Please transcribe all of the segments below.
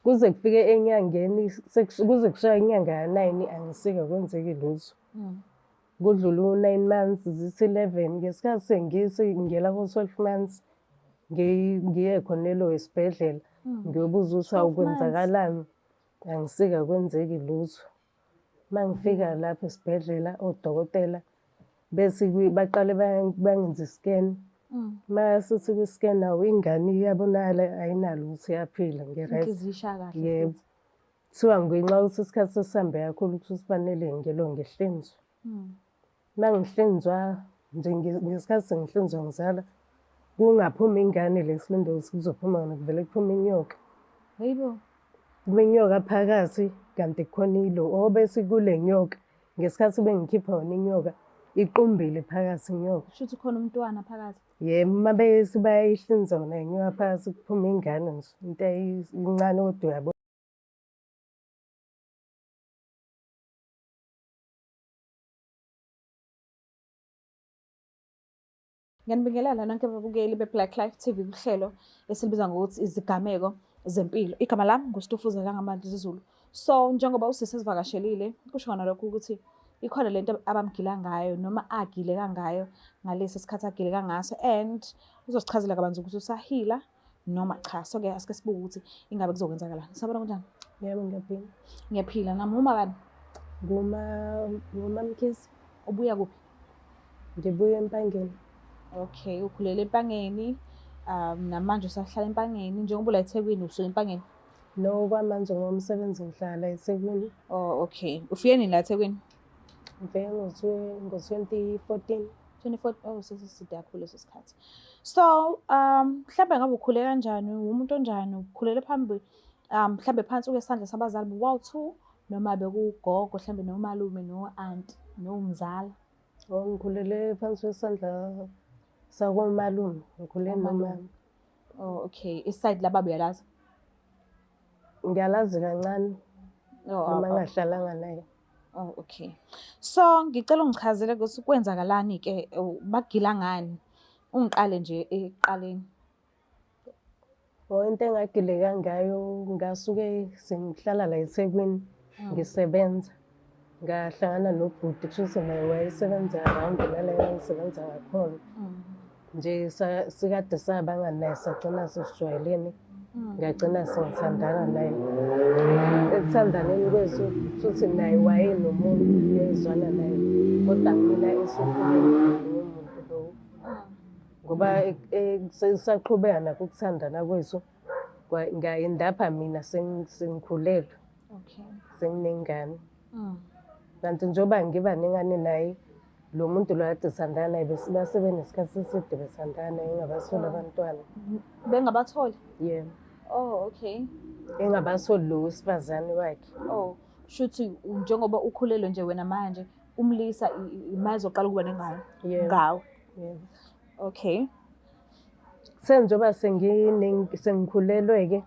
Kuze kufike enyangeni kuze kushaye inyanga ya-9 angisike kwenzeki lutho. Kudlule u-9 months zithi 11 ngesikhathi ngiyela ko-12 months ngiye khonelo esibhedlela ngiyobuza ukuthi awukwenzakalani. Angisika kwenzeki lutho. Mangifika lapho esibhedlela odokotela bese baqale bangenza i-scan. Masithi kwi-scan ingane iyabonakala ayinalutho iyaphila nge-right. Yebo. Kuthiwa ngenxa yokuthi isikhathi sesihambe kakhulu kusho kufanele ngiyelwe ngihlinzwe. Mangihlinzwa nje ngesikhathi sengihlinzwa ngizala kungaphumi ingane lesilinde ukuthi kuzophuma kuvele kuphume inyoka. Hayibo. Kuba inyoka phakathi kanti kukhona ilo. Obese kule nyoka ngesikhathi bengikhipha yona inyoka iqumbile phakathi inyoka. Kushuthi khona umntwana phakathi. Yebo, uma bese bayayihlinza yona inyoka phakathi kuphuma ingane nje into eyincane kodwa uyabona. Ngiyanibingelela nonke ababukeli be-Black Life TV kuhlelo esilibiza ngokuthi izigameko zempilo. Igama lami nguStufuza Langamandla Zulu. So njengoba usisi esivakashelile kusho khona lokho ukuthi ikhona lento abamgila ngayo noma agileka ngayo ngalesi sikhathi agileka ngaso, and uzosichazela kabanzi ukuthi usahila noma cha. So-ke asike sibuke ukuthi ingabe kuzokwenzakalani. Sabona kunjani? Yebo, ngiyaphila. Ngiyaphila. Nami uma bani? Ngumamkhize. Ubuya kuphi? Ngibuya Empangeni. Okay, ukhulele Empangeni. Namanje usahlala Empangeni njengoba ula eThekwini usuka Empangeni? No, kwamanje ngomsebenzi ngihlala eThekwini. Oh, okay. Ufike nini la eThekwini? Ngifike ngo-2014. 24. Oh, sesiside kakhulu leso sikhathi. So, mhlawumbe ngabe ukhule kanjani? Umuntu onjani? Ukhulele phambi mhlawumbe phansi kwesandla sabazali bowawu-2 noma bekugogo mhlawumbe nomalume no-aunt nomzala? Oh, ngikhulele phansi kwesandla sakomalume. Ngikhulele nomama. Oh, okay. Isayidi lababa uyalazi? Ngiyalazi kancane. Noma ngahlalanga naye. Oh, okay. So ngicela ungichazele ukuthi kwenzakalani-ke, bagila ngani? Ungiqale nje ekuqaleni. Into engagileka ngayo ngasuke sengihlala la eThekwini ngisebenza. Ngahlangana nobhuti kushuthi naye wayesebenza around nala engisebenza ngakhona. Nje sikade sabangani naye sagcina sesijwayelene. Ngagcina sengithandana naye. Ekuthandaneni kwethu futhi naye wayenomuntu ezwana naye kodwa mina esukhulile nomuntu lo. Ngoba sisaqhubeka nakho ukuthandana kwethu ngayindapha mina sengikhulelwe. Okay. Senginengane. Kanti njengoba ngiba nengane naye lo muntu lo kade sithandana naye base benesikhathi eside bethandana engabatholi abantwana. Bengabatholi? Yebo. Oh, okay. Engabatholi lo wesifazane wakhe. Oh, shuthi njengoba ukhulelwe nje wena manje umlisa imazi oqala ukuba nengane ngawe. Yebo. Okay. Senjoba sengikhulelwe-ke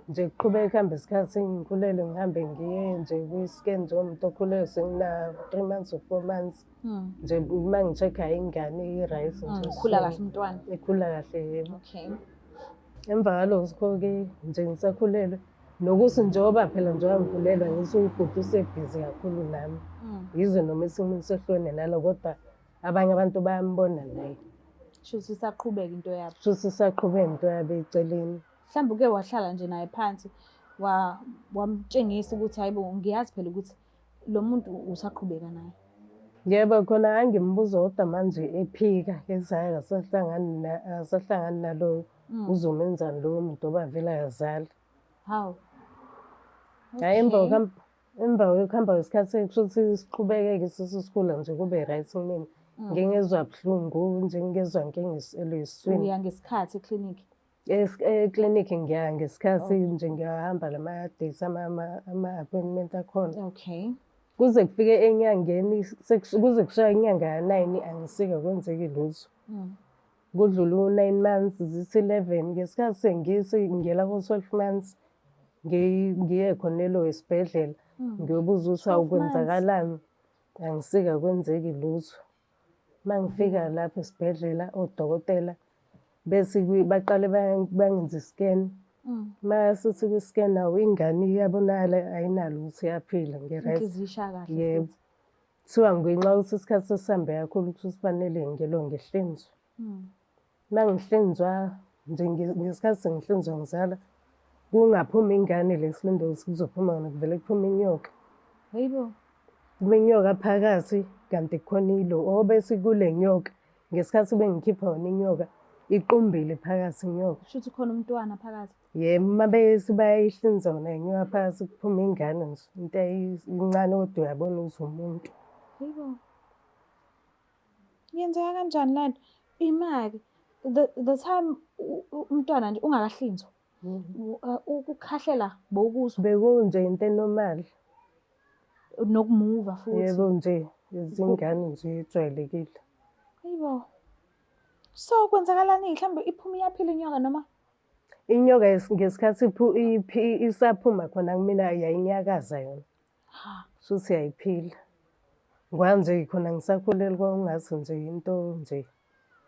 nje kuqhubeka kuhambe isikhathi ngikhulelwe ngihambe ngiye nje kwi-scan njengomuntu okhulelwe sengina 3 months or 4 months. Nje uma ngi-check-a ingane i-right nje. Ukhula kahle umntwana? Ekhula kahle, yebo. Okay. Emva kwalokho-ke nje ngisakhulelwe nokuthi njengoba phela njengoba ngikhulelwe ngithi ubhuti usebhizi kakhulu nami. Yize noma isinqumo sehlukene nalo kodwa abanye abantu bayambona naye. Shuthi isaqhubeka into yabo? Shuthi isaqhubeka into yabo eceleni. Mhlawumbe uke wahlala nje naye phansi wamtshengisa ukuthi hayibo ngiyazi phela ukuthi lo muntu usaqhubeka naye? Yebo, khona ngangimbuza kodwa manje ephika ethi hhayi akasahlangani naloyo uzomenzani lowo muntu oba vele ayazala. Hawu. Hhayi emva kokuhamba kwesikhathi kushuthi siqhubeke-ke sesikhula nje kube right kumina. Ngingezwa buhlungu nje ngingezwa ngiswini. Uya ngesikhathi eklinikhi? Eklinikhi ngiya ngesikhathi nje ngiyahamba lama-dates ama-appointment akhona. Okay. Kuze kufike enyangeni kuze kushaye inyanga ya-9 angisike kwenzeki lutho. Kudlule u-9 months zithi 11 ngesikhathi ngiyela ko-12 months ngiye khonelo esibhedlela ngiyobuza ukuthi awukwenzakalani. Angisika kwenzeki lutho. Mangifika lapho esibhedlela odokotela bese baqale bangenza i-scan. Mase siku-scan-a ingane iyabonakala ayinalo ukuthi iyaphila nge-right. Inhliziyo ishaya kahle Yebo. futhi. Kuthiwa ngenxa yokuthi isikhathi sesihambe kakhulu kusho kufanele ngilo ngihlinzwe. Uma ngihlinzwa nje ngesikhathi sengihlinzwa ngizala, kungaphumi ingane le silinde ukuthi kuzophuma yona kuvele kuphume inyoka. Hayibo. Kube inyoka phakathi kanti kukhona ilo. Obese kule nyoka ngesikhathi bengikhipha yona inyoka iqumbile phakathi inyoka. Kushuthi khona umntwana phakathi. Yebo, uma bethi bayayihlinza yona inyoka phakathi kuphume ingane nje. Into encane kodwa uyabona ukuthi umuntu. Hayibo. Yenzeka kanjani le nto? Ima-ke the time umntwana nje ungakahlinzwa. Ukukhahlela bowukuzwa. Bekunje into enormal. Nokumuva futhi. Yebo nje, izingane nje ejwayelekile. Hayibo. So kwenzakalani mhlambe iphuma iyaphila inyoka noma? Inyoka ngesikhathi isaphuma khona kumina yayinyakaza yona. Futhi yayiphila. Kwanje khona ngisakhulelwa kwakungathi nje into nje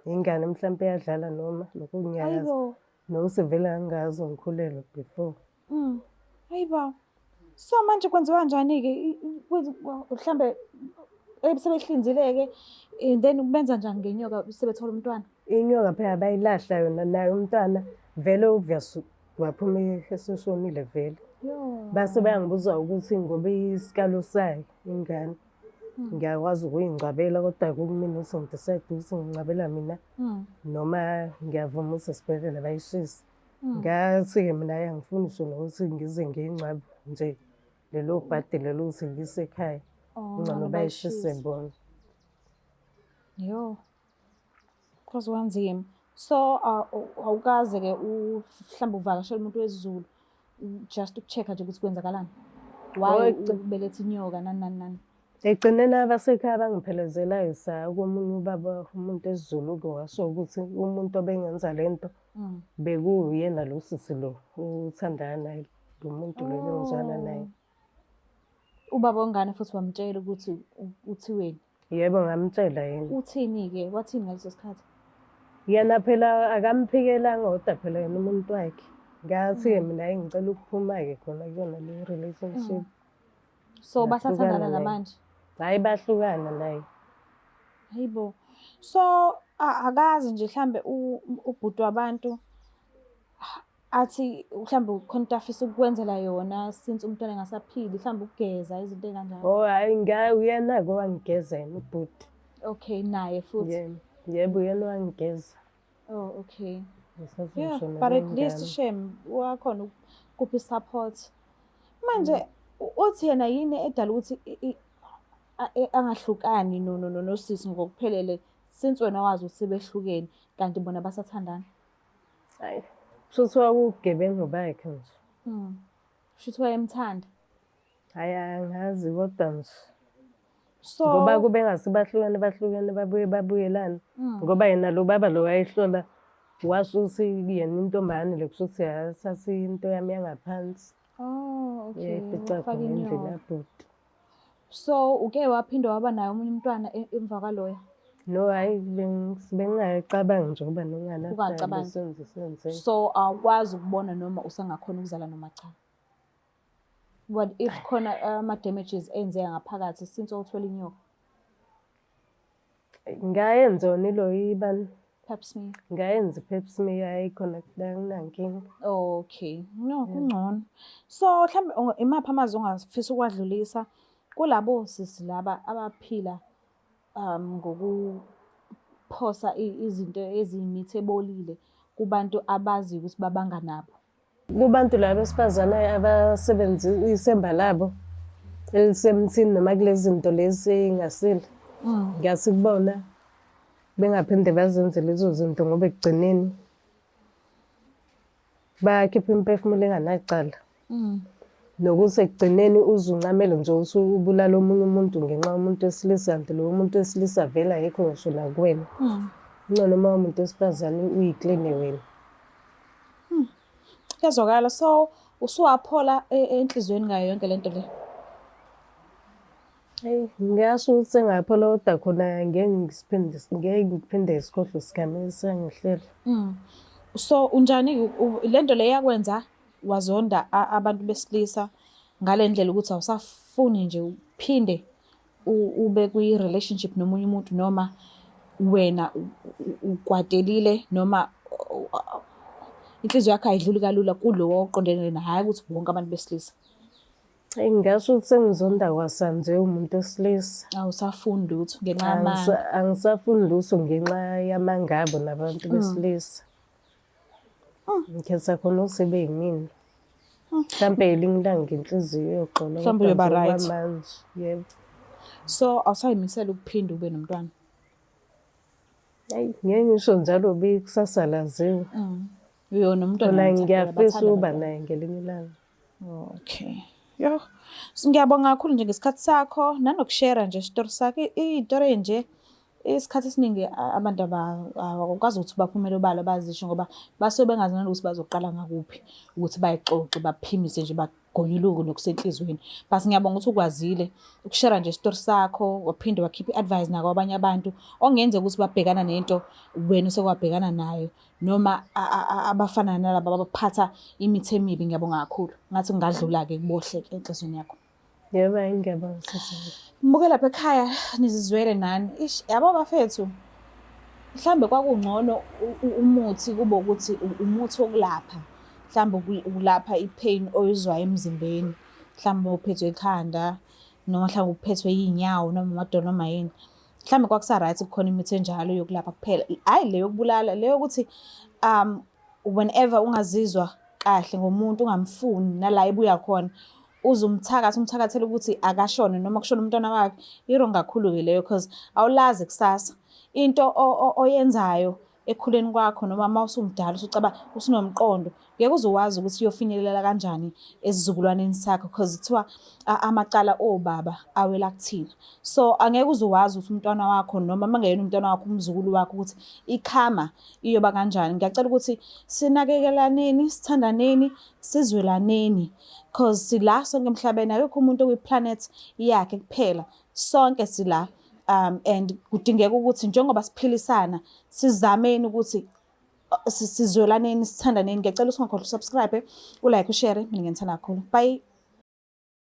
ingane mhlampe eyadlala noma lokho kunyakaza. Hayibo. Nosevele angazi ngikhulelwe before. Hayibo. So manje kwenziwa kanjani-ke? Mhlambe sebehlinzile-ke then benza njani ngenyoka sebethola umntwana? Inyoka phela bayilahla yona naye umntwana vele obvious waphuma eseshonile vele. Base bayangibuza ukuthi ngoba isikalo sayo ingane ngiyakwazi ukuyingcwabela kodwa kumina ukuthi ngidecide ukuthi ngingcwabela mina noma ngiyavuma ukuthi esibhedlela bayishise. Ngathi-ke mina angifuni ngisho nokuthi ngize ngiyingcwabe nje lelo bhadi lelo ukuthi ngiyise ekhaya. Ngcono bayishise bona. Yo. Kwaze kwanzima. So awukaze-ke mhlawumbe uvakashela umuntu wesiZulu just uku-check-a nje ukuthi kwenzakalani? Why ubelethe inyoka nani? Ekugcineni abasekhaya bangiphelezelayo komunye ubaba umuntu esiZulu-ke washo ukuthi umuntu obengenza le nto bekuyena lo sisi lo uthandana naye lo muntu lo bengizwana naye. Ubaba wengane futhi wamtshela ukuthi uthiweni? Yebo ngamtshela yena. Uthini-ke? Wathini ngaleso sikhathi? Yena phela akamuphikelanga kodwa phela yena umuntu wakhe. Ngathi-ke mina ngicela ukuphuma-ke khona kuyona le relationship. So basathandana namanje? Hayi bahlukana naye. Hayibo. So akazi nje mhlambe ubhuti wabantu athi mhlambe khona into afisa ukukwenzela yona since umntwana engasaphili mhlambe ukugeza izinto ey'kanjalo? Oh hayi uyena-ke owangigeza yena ubhuti. Okay, naye futhi? Yebo uyena owangigeza. Oh, okay. Yeah, but at least shame wakhona ukupha i-support. Manje uthi yena yini edala ukuthi angahlukani nosisi ngokuphelele since wena wazi ukuthi sebehlukene kanti bona basathandana? Hayi, kushuthi kwakuwubugebengu bakhe nje. Kushuthi wayemthanda? Hhayi angazi kodwa nje. So ngoba kube ngase bahlukene babuye babuyelane. Ngoba yena lo baba lo wayehlola washo ukuthi yena intombazane le kushuthi yasathi into yami yangaphansi. Oh, okay. Yayifica khona endlini yabhuti. So uke waphinde waba naye omunye umntwana emva kwaloya? No, hayi bengingayicabangi nje ukuba nongane Ungacabangi? So awukwazi ukubona noma usangakhona ukuzala noma cha? What if khona ama-damages enzeka ngaphakathi since uthola inyoka? Ngayenza yona ilo ibani? Pap smear? Ngayenza i-pap smear ayikhona akunankinga. Okay, no kungcono. So mhlambe imaphi amazwi ongafisa ukwadlulisa kulabo sisi laba abaphila ngokuphosa izinto eziyimithi ebolile kubantu abazi ukuthi babanga nabo? Kubantu laba besifazane abasebenzisa isemba labo elisemthini noma kulezi zinto lezi ey'ngasile. Ngiyasi kubona bengaphinde bazenze lezo zinto ngoba ekugcineni bayakhipha imiphefumulo enganacala. Nokuthi ekugcineni uze uncamele nje ukuthi ubulala omunye umuntu ngenxa yomuntu wesilisa kanti lowo muntu wesilisa vele ayikho ngisho nakuwena. Ngcono uma umuntu wesifazane uyikline wena. Kuyazwakala. So usuwaphola enhlizweni ngayo yonke lento le? Hey, ngiyasho ukuthi sengaphola kodwa khona ngeke ngiphinde isikhohlwe sigamisa ngihlela. So unjani lento le yakwenza wazonda abantu besilisa ngale ndlela ukuthi awusafuni nje uphinde ube kwi-relationship nomunye umuntu, noma wena ukwatelile, noma inhliziyo yakho ayidluli kalula kulo oqondene naye, hhayi ukuthi bonke abantu besilisa? Eyi, ngingasho ukuthi sengizonda kwasanje umuntu wesilisa. Awusafuni lutho ngenxa yamanga? Angisafuni lutho ngenxa yamangabo nabantu besilisa. Ngikhetha khona ukuthi sibe yimina. Mhlampe elinye ilanga ngenhliziyo yoxolo. Mhlawumbe uyoba right. Manje, yebo. So awusayimisela ukuphinde ube nomntwana? Hayi, ngeke ngisho njalo kusasa laziwe. Uyona umntwana Khona ngiyafisa ukuba naye ngelinye ilanga. Okay. Yo, ngiyabonga kakhulu nje ngesikhathi sakho nanokushera nje isitori sakho. Iy'tori nje isikhathi esiningi abantu abakwazi ukuthi baphumele obala bazisho ngoba basuke bengazi nanokuthi bazoqala ngakuphi ukuthi bayixoxe, baphimise nje, bagonyuluke nokusenhlizweni. But ngiyabonga ukuthi ukwazile ukushera nje isitori sakho, waphinde wakhipha i-advice nako abanye abantu ongenzeka ukuthi babhekana nento wena osekwabhekana nayo, noma abafana nalaba abaphatha imithi emibi. Ngiyabonga kakhulu, ngathi kungadlula-ke kubohle-ke enhlizweni yakho. Yebo, hayi, ngiyabonga sisi. Mbuke lapha ekhaya nizizwele nani. Yabo bafethu, mhlambe kwakungcono umuthi kube ukuthi umuthi wokulapha, mhlambe ukulapha i-pain oyizwayo emzimbeni, mhlambe uphethwe ikhanda, noma mhlambe uphethwe iy'nyawo, noma amadolo, noma yini. Mhlambe kwakusa-right kukhona imithi enjalo yokulapha kuphela, hhayi le yokubulala, le yokuthi whenever ungazizwa kahle ngomuntu ungamfuni nala ebuya khona, uze umthakathele ukuthi akashone noma kushona umntwana wakhe, i-wrong kakhulu-ke leyo, because awulazi kusasa into oyenzayo ekhuleni kwakho, noma uma usumdala usucaba usunomqondo, ngeke uze wazi ukuthi uyofinyelela kanjani esizukulwaneni sakho, because kuthiwa amacala obaba awela kuthina. So angeke uze wazi ukuthi umntwana wakho, noma mangeyena umntwana wakho, umzukulu wakho, ukuthi ikhama iyoba kanjani. Ngiyacela ukuthi sinakekelaneni, sithandaneni, sizwelaneni, because sila sonke emhlabeni, akekho umuntu okwiplanet yakhe kuphela, sonke sila. And kudingeka ukuthi njengoba siphilisana sizameni ukuthi sizwelaneni, sithandaneni. Ngiyacela ukuthi ungakhohlwa usubscribe, ulike, ushare. Mina ngiyanithanda kakhulu. Bye.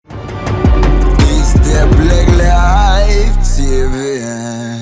It's the Black Life TV.